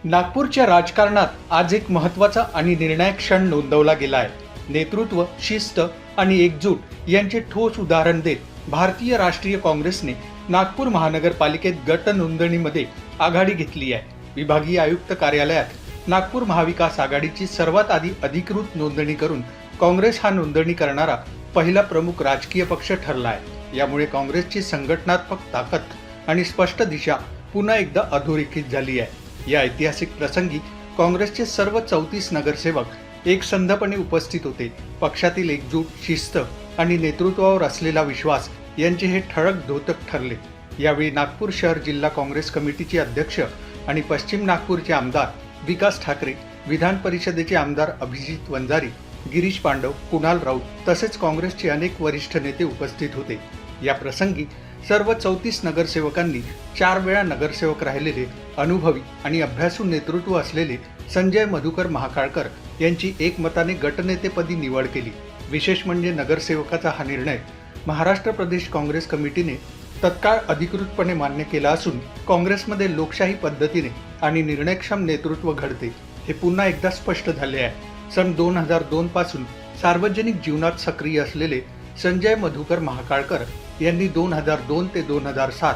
नागपूरच्या राजकारणात आज एक महत्त्वाचा आणि निर्णायक क्षण नोंदवला गेला आहे. नेतृत्व, शिस्त आणि एकजूट यांचे ठोस उदाहरण देत भारतीय राष्ट्रीय काँग्रेसने नागपूर महानगरपालिकेत गट नोंदणीमध्ये आघाडी घेतली आहे. विभागीय आयुक्त कार्यालयात नागपूर महाविकास आघाडीची सर्वात आधी अधिकृत नोंदणी करून काँग्रेस हा नोंदणी करणारा पहिला प्रमुख राजकीय पक्ष ठरला आहे. यामुळे काँग्रेसची संघटनात्मक ताकद आणि स्पष्ट दिशा पुन्हा एकदा अधोरेखित झाली आहे. या ऐतिहासिक प्रसंगी काँग्रेसचे सर्व 34 नगरसेवक एकसंधपणे उपस्थित होते. पक्षातील एकजूट, शिस्त आणि नेतृत्वावर असलेला विश्वास यांचे हे ठळक द्योतक ठरले. यावेळी नागपूर शहर जिल्हा काँग्रेस कमिटीचे अध्यक्ष आणि पश्चिम नागपूरचे आमदार विकास ठाकरे, विधान परिषदेचे आमदार अभिजित वंजारी, गिरीश पांडव, कुणाल राऊत तसेच काँग्रेसचे अनेक वरिष्ठ नेते उपस्थित होते. या प्रसंगी सर्व 34 नगरसेवकांनी 4 वेळा नगरसेवक राहिलेले अनुभवी आणि अभ्यासू नेतृत्व असलेले संजय मधुकर महाकाळकर यांची एकमताने गटनेतेपदी निवड केली. विशेष म्हणजे नगरसेवकाचा हा निर्णय महाराष्ट्र प्रदेश काँग्रेस कमिटीने तत्काळ अधिकृतपणे मान्य केला असून काँग्रेसमध्ये लोकशाही पद्धतीने आणि निर्णयक्षम नेतृत्व घडते हे पुन्हा एकदा स्पष्ट झाले आहे. सन 2002 पासून सार्वजनिक जीवनात सक्रिय असलेले संजय मधुकर महाकाळकर यांनी 2002 ते 2007,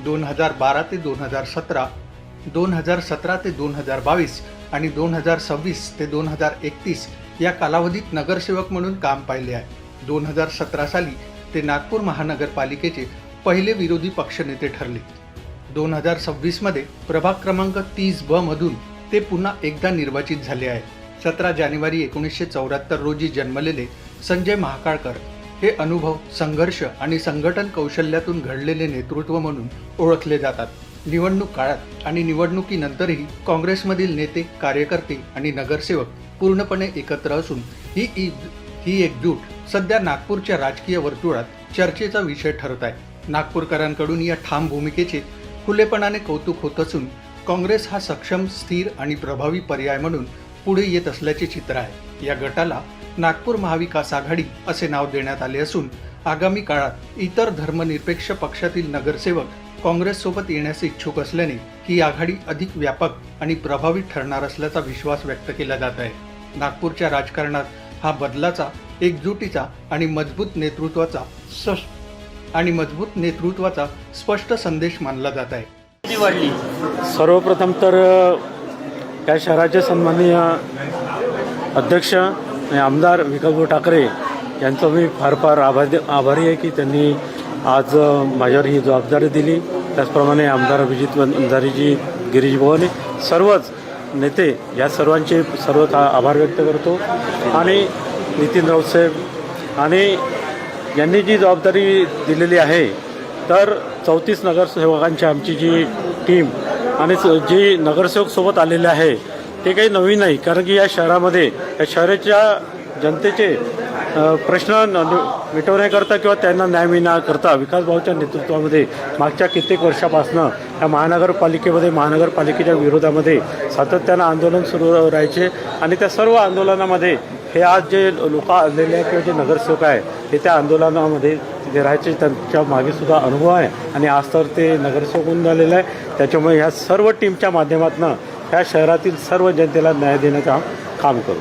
2012 ते 2017, 2017 ते 2022 आणि 2026 ते 2031 या कालावधीत नगरसेवक म्हणून काम पाहिले आहे. 2017 साली ते नागपूर महानगरपालिकेचे पहिले विरोधी पक्षनेते ठरले. 2026 मध्ये प्रभाग क्रमांक 30B मधून ते पुन्हा एकदा निर्वाचित झाले आहे. 17 जानेवारी 1974 रोजी जन्मलेले संजय महाकाळकर हे अनुभव, संघर्ष आणि संघटन कौशल्यातून घडलेले नेतृत्व म्हणून ओळखले जातात. निवडणूक काळात आणि निवडणुकीनंतरही काँग्रेसमधील नेते, कार्यकर्ते आणि नगरसेवक पूर्णपणे एकत्र असून ही एकजूट सध्या नागपूरच्या राजकीय वर्तुळात चर्चेचा विषय ठरत आहे. नागपूरकरांकडून या ठाम भूमिकेचे खुलेपणाने कौतुक होत असून काँग्रेस हा सक्षम, स्थिर आणि प्रभावी पर्याय म्हणून पुढे येत असल्याचे चित्र आहे. या गटाला नागपूर महाविकास आघाडी असे नाव देण्यात आले असून आगामी काळात इतर धर्मनिरपेक्ष पक्षातील नगरसेवक काँग्रेससोबत येण्यास इच्छुक असल्याने ही आघाडी अधिक व्यापक आणि प्रभावी ठरणार असल्याचा विश्वास व्यक्त केला जात आहे. नागपूरच्या राजकारणात हा बदलाचा, एकजुटीचा आणि मजबूत नेतृत्वाचा स्पष्ट संदेश मानला जात आहे. सर्वप्रथम तर या शहराचे सन्माननीय अध्यक्ष आणि आमदार विकासभाऊ ठाकरे यांचं मी फार आभारी आहे की त्यांनी आज माझ्यावर ही जबाबदारी दिली. त्याचप्रमाणे आमदार अभिजित वंजारीजी, गिरीश भवानी, सर्वच नेते या सर्वांचे आभार व्यक्त करतो. आणि नितीन राऊत साहेब आणि यांनी जी जबाबदारी दिलेली आहे तर 34 नगरसेवकांची आमची जी टीम आणि जी नगरसेवक सोबत आलेले आहे ते काही नवीन नाही. कारण की या शहरामध्ये या शहराच्या जनतेचे प्रश्न मिटवण्याकरता किंवा त्यांना न्याय मिळण्याकरता विकासभाऊच्या नेतृत्वामध्ये मागच्या कित्येक वर्षापासून या महानगरपालिकेच्या विरोधामध्ये सातत्यानं आंदोलन सुरू राहायचे आणि त्या सर्व आंदोलनामध्ये हे आज जे लोक आलेले आहेत किंवा जे नगरसेवक आहे हे त्या आंदोलनामध्ये तिथे राहायचे, त्यांच्या मागेसुद्धा अनुभव आहे आणि आज तर ते नगरसेवक होऊन झालेलं आहे. त्याच्यामुळे ह्या सर्व टीमच्या माध्यमातून ह्या शहरातील सर्व जनतेला न्याय देण्याचं काम करू.